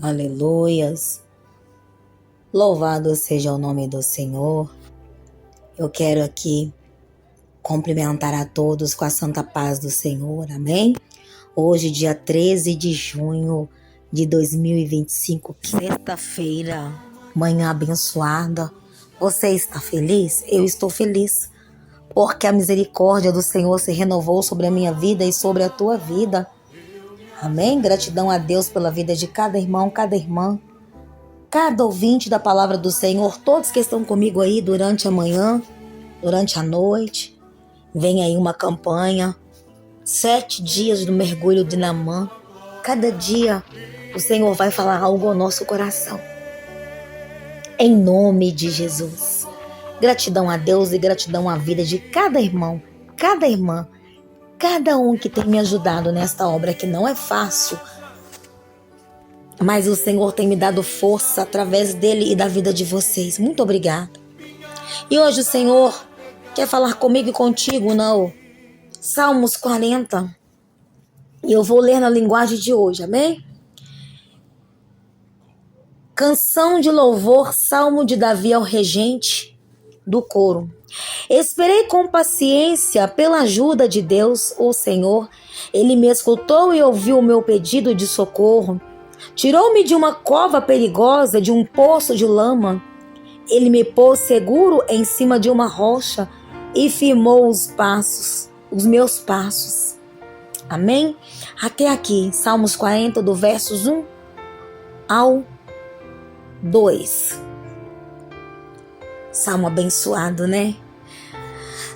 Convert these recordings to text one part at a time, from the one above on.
Aleluias. Louvado seja o nome do Senhor. Eu quero aqui cumprimentar a todos com a santa paz do Senhor, amém? Hoje, dia 13 de junho de 2025, sexta-feira, manhã abençoada. Você está feliz? Eu estou feliz, porque a misericórdia do Senhor se renovou sobre a minha vida e sobre a tua vida. Amém? Gratidão a Deus pela vida de cada irmão, cada irmã, cada ouvinte da palavra do Senhor, todos que estão comigo aí durante a manhã, durante a noite. Vem aí uma campanha, 7 dias do mergulho de Naamã. Cada dia o Senhor vai falar algo ao nosso coração. Em nome de Jesus. Gratidão a Deus e gratidão à vida de cada irmão, cada irmã, cada um que tem me ajudado nesta obra que não é fácil, mas o Senhor tem me dado força através dele e da vida de vocês. Muito obrigada. E hoje o Senhor quer falar comigo e contigo, não? Salmos 40. E eu vou ler na linguagem de hoje, amém? Canção de louvor, salmo de Davi ao regente do coro. Esperei com paciência pela ajuda de Deus, o Senhor. Ele me escutou e ouviu o meu pedido de socorro. Tirou-me de uma cova perigosa, de um poço de lama. Ele me pôs seguro em cima de uma rocha e firmou os meus passos. Amém? Até aqui, Salmos 40, do versos 1 ao 2. Salmo abençoado, né?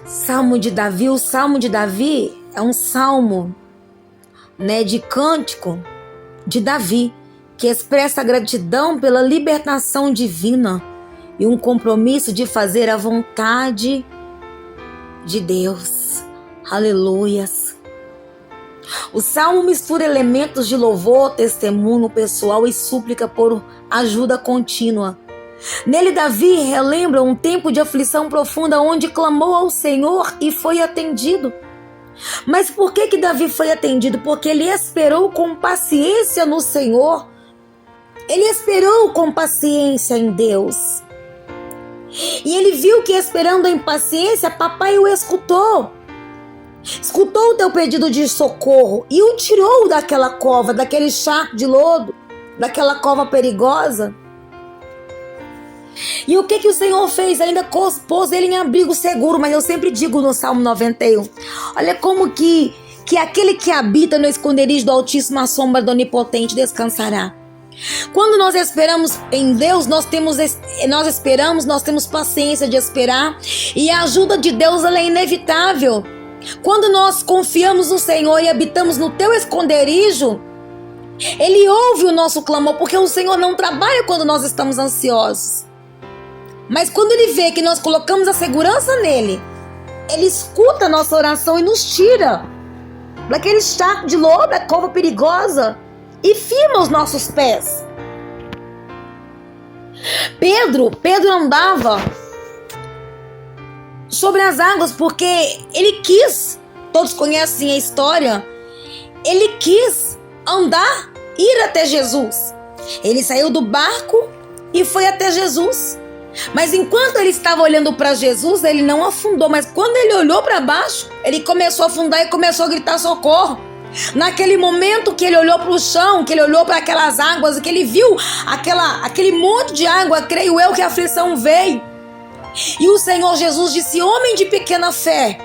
Salmo de Davi. O Salmo de Davi é um salmo, né, de cântico de Davi, que expressa gratidão pela libertação divina e um compromisso de fazer a vontade de Deus. Aleluias. O salmo mistura elementos de louvor, testemunho pessoal e súplica por ajuda contínua. Nele, Davi relembra um tempo de aflição profunda onde clamou ao Senhor e foi atendido. Mas por que Davi foi atendido? Porque ele esperou com paciência no Senhor. Ele esperou com paciência em Deus. E ele viu que esperando em paciência, papai o escutou. Escutou o teu pedido de socorro e o tirou daquela cova, daquele charco de lodo, daquela cova perigosa. E o que o Senhor fez? Ainda pôs ele em abrigo seguro. Mas eu sempre digo no Salmo 91, olha como que aquele que habita no esconderijo do Altíssimo, à sombra do Onipotente descansará. Quando nós esperamos em Deus, nós temos paciência de esperar, e a ajuda de Deus, ela é inevitável. Quando nós confiamos no Senhor e habitamos no teu esconderijo, Ele ouve o nosso clamor, porque o Senhor não trabalha quando nós estamos ansiosos. Mas quando Ele vê que nós colocamos a segurança nele, Ele escuta a nossa oração e nos tira daquele charco de lodo, da cova perigosa, e firma os nossos pés. Pedro andava sobre as águas porque ele quis. Todos conhecem a história. Ele quis ir até Jesus. Ele saiu do barco e foi até Jesus. Mas enquanto ele estava olhando para Jesus, ele não afundou. Mas quando ele olhou para baixo, ele começou a afundar e começou a gritar socorro. Naquele momento que ele olhou para o chão, que ele olhou para aquelas águas, que ele viu aquele monte de água, creio eu que a aflição veio. E o Senhor Jesus disse: homem de pequena fé.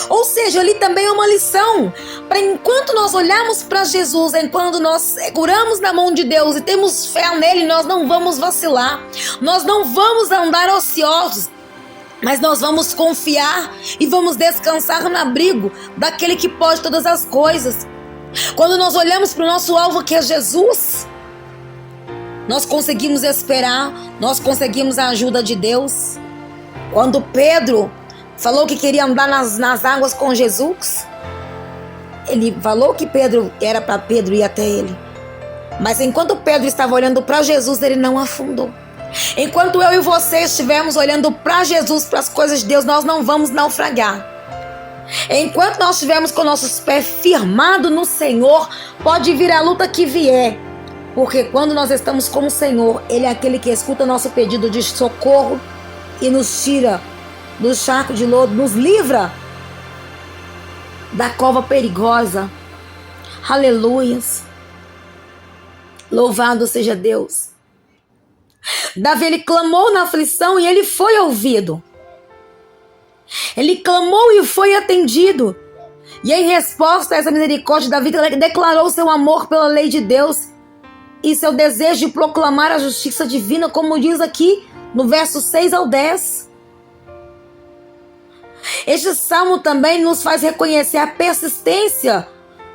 Ou seja, ali também é uma lição para enquanto nós olhamos para Jesus, enquanto nós seguramos na mão de Deus e temos fé nele, nós não vamos vacilar, nós não vamos andar ociosos, mas nós vamos confiar e vamos descansar no abrigo daquele que pode todas as coisas. Quando nós olhamos para o nosso alvo, que é Jesus, nós conseguimos esperar, nós conseguimos a ajuda de Deus. Quando Pedro falou que queria andar nas águas com Jesus, ele falou que era para Pedro ir até ele. Mas enquanto Pedro estava olhando para Jesus, ele não afundou. Enquanto eu e você estivermos olhando para Jesus, para as coisas de Deus, nós não vamos naufragar. Enquanto nós estivermos com nossos pés firmados no Senhor, pode vir a luta que vier, Porque quando nós estamos com o Senhor, Ele é aquele que escuta nosso pedido de socorro e nos tira do charco de lodo, nos livra da cova perigosa. Aleluias. Louvado seja Deus. Davi, ele clamou na aflição e ele foi ouvido. Ele clamou e foi atendido. E em resposta a essa misericórdia, Davi declarou seu amor pela lei de Deus e seu desejo de proclamar a justiça divina, como diz aqui no verso 6 ao 10. Este salmo também nos faz reconhecer a persistência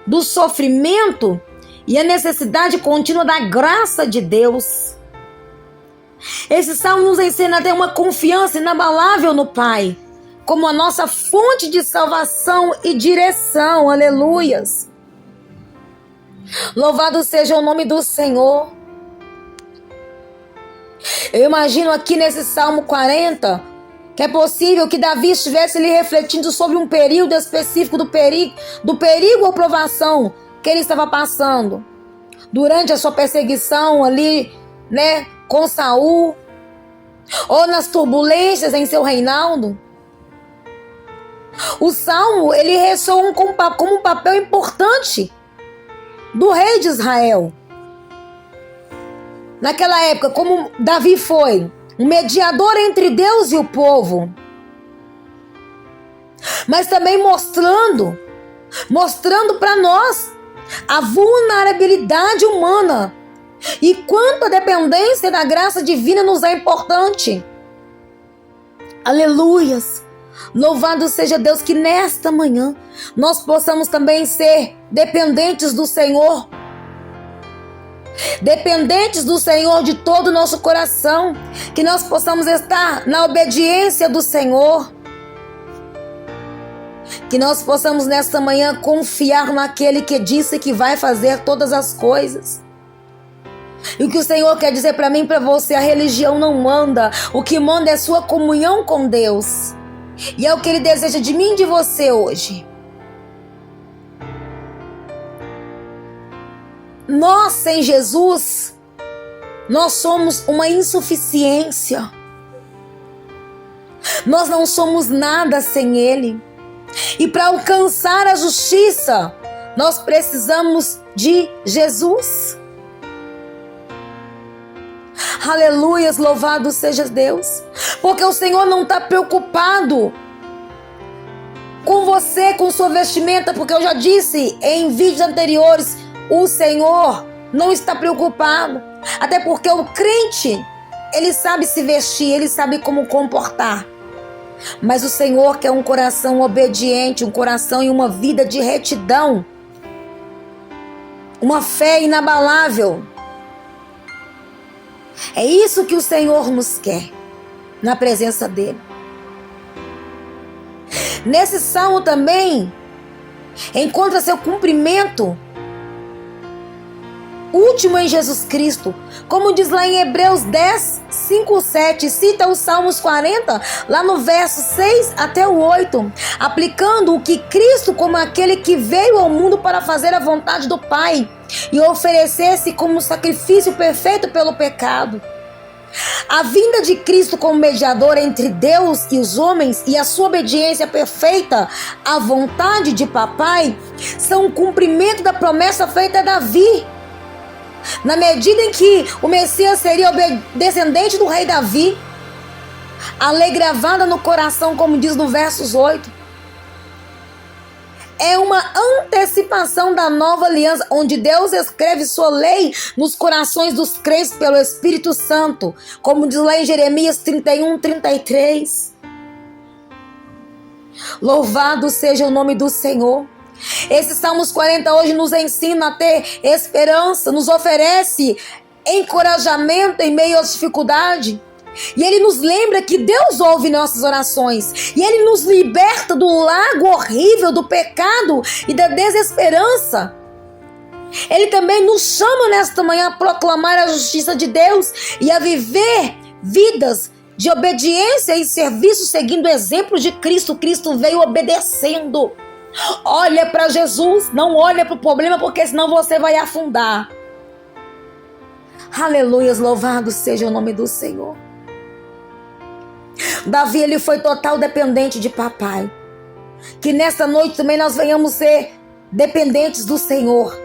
do sofrimento e a necessidade contínua da graça de Deus. Esse salmo nos ensina a ter uma confiança inabalável no Pai, como a nossa fonte de salvação e direção. Aleluias. Louvado seja o nome do Senhor. Eu imagino aqui nesse Salmo 40 que é possível que Davi estivesse ali refletindo sobre um período específico do perigo ou provação que ele estava passando durante a sua perseguição ali, né, com Saul, ou nas turbulências em seu reinado. O Salmo, ele ressoa como um papel importante do rei de Israel. Naquela época, como Davi foi um mediador entre Deus e o povo, mas também mostrando para nós a vulnerabilidade humana e quanto a dependência da graça divina nos é importante. Aleluias. Louvado seja Deus, que nesta manhã nós possamos também ser dependentes do Senhor. Dependentes do Senhor de todo o nosso coração. Que nós possamos estar na obediência do Senhor. Que nós possamos nesta manhã confiar naquele que disse que vai fazer todas as coisas. E o que o Senhor quer dizer para mim e para você: a religião não manda. O que manda é a sua comunhão com Deus. E é o que Ele deseja de mim e de você hoje. Nós, sem Jesus, nós somos uma insuficiência. Nós não somos nada sem Ele. E para alcançar a justiça, nós precisamos de Jesus. Aleluias, louvado seja Deus. Porque o Senhor não está preocupado com você, com sua vestimenta. Porque eu já disse em vídeos anteriores, o Senhor não está preocupado. Até porque o crente, ele sabe se vestir, ele sabe como comportar. Mas o Senhor quer um coração obediente, um coração e uma vida de retidão. Uma fé inabalável. É isso que o Senhor nos quer na presença dEle. Nesse salmo também encontra seu cumprimento último em Jesus Cristo, como diz lá em Hebreus 10, 5, 7, cita os Salmos 40, lá no verso 6 até o 8, aplicando o que Cristo como aquele que veio ao mundo para fazer a vontade do Pai e oferecer-se como sacrifício perfeito pelo pecado. A vinda de Cristo como mediador entre Deus e os homens e a sua obediência perfeita à vontade de Papai são o cumprimento da promessa feita a Davi. Na medida em que o Messias seria descendente do rei Davi, a lei gravada no coração, como diz no versos 8, é uma antecipação da nova aliança, onde Deus escreve sua lei nos corações dos crentes pelo Espírito Santo, como diz lá em Jeremias 31, 33. Louvado seja o nome do Senhor. Esse Salmos 40 hoje nos ensina a ter esperança, nos oferece encorajamento em meio às dificuldades. E Ele nos lembra que Deus ouve nossas orações. E Ele nos liberta do lago horrível do pecado e da desesperança. Ele também nos chama nesta manhã a proclamar a justiça de Deus e a viver vidas de obediência e serviço seguindo o exemplo de Cristo. Cristo veio obedecendo. Olha para Jesus, não olha para o problema, porque senão você vai afundar. Aleluias, louvado seja o nome do Senhor. Davi, ele foi total dependente de papai. Que nesta noite também nós venhamos ser dependentes do Senhor,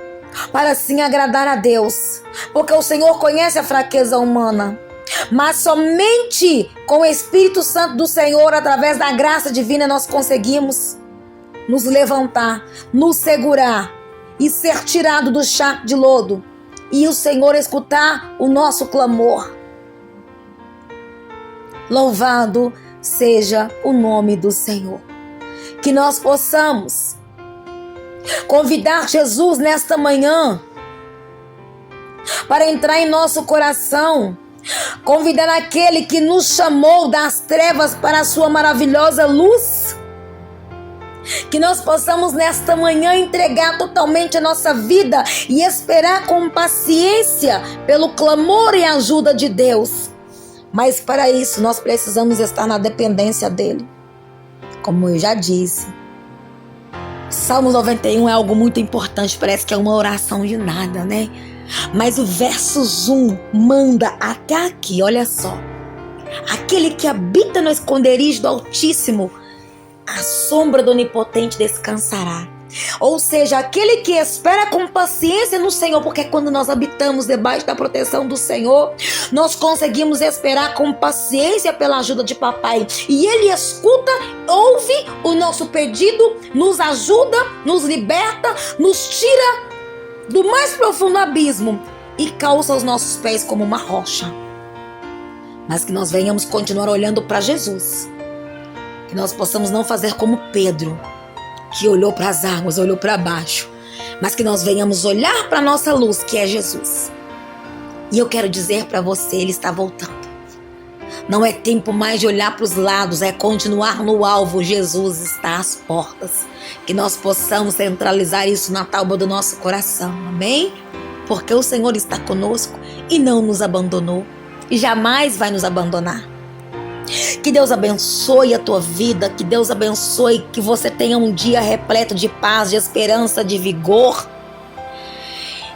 para assim agradar a Deus, porque o Senhor conhece a fraqueza humana, mas somente com o Espírito Santo do Senhor, através da graça divina, nós conseguimos nos levantar, nos segurar e ser tirado do charco de lodo, e o Senhor escutar o nosso clamor. Louvado seja o nome do Senhor. Que nós possamos convidar Jesus nesta manhã para entrar em nosso coração, convidar aquele que nos chamou das trevas para a sua maravilhosa luz. Que nós possamos nesta manhã entregar totalmente a nossa vida e esperar com paciência pelo clamor e ajuda de Deus. Mas para isso nós precisamos estar na dependência dele. Como eu já disse, Salmos 91 é algo muito importante, parece que é uma oração de nada, né? Mas o verso 1 manda até aqui, olha só. Aquele que habita no esconderijo do Altíssimo, a sombra do Onipotente descansará. Ou seja, aquele que espera com paciência no Senhor, porque quando nós habitamos debaixo da proteção do Senhor, nós conseguimos esperar com paciência pela ajuda de papai. E ele escuta, ouve o nosso pedido, nos ajuda, nos liberta, nos tira do mais profundo abismo e calça os nossos pés como uma rocha. Mas que nós venhamos continuar olhando para Jesus. Que nós possamos não fazer como Pedro, que olhou para as águas, olhou para baixo, mas que nós venhamos olhar para a nossa luz, que é Jesus. E eu quero dizer para você, ele está voltando. Não é tempo mais de olhar para os lados, é continuar no alvo. Jesus está às portas. Que nós possamos centralizar isso na tábua do nosso coração, amém? Porque o Senhor está conosco e não nos abandonou e jamais vai nos abandonar. Que Deus abençoe a tua vida, que Deus abençoe, que você tenha um dia repleto de paz, de esperança, de vigor.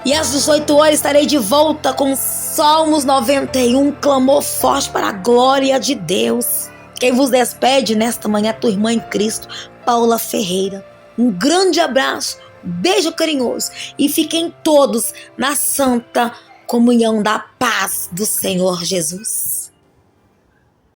E às 18 horas estarei de volta com Salmos 91, clamor forte para a glória de Deus. Quem vos despede nesta manhã é tua irmã em Cristo, Paula Ferreira. Um grande abraço, beijo carinhoso e fiquem todos na santa comunhão da paz do Senhor Jesus.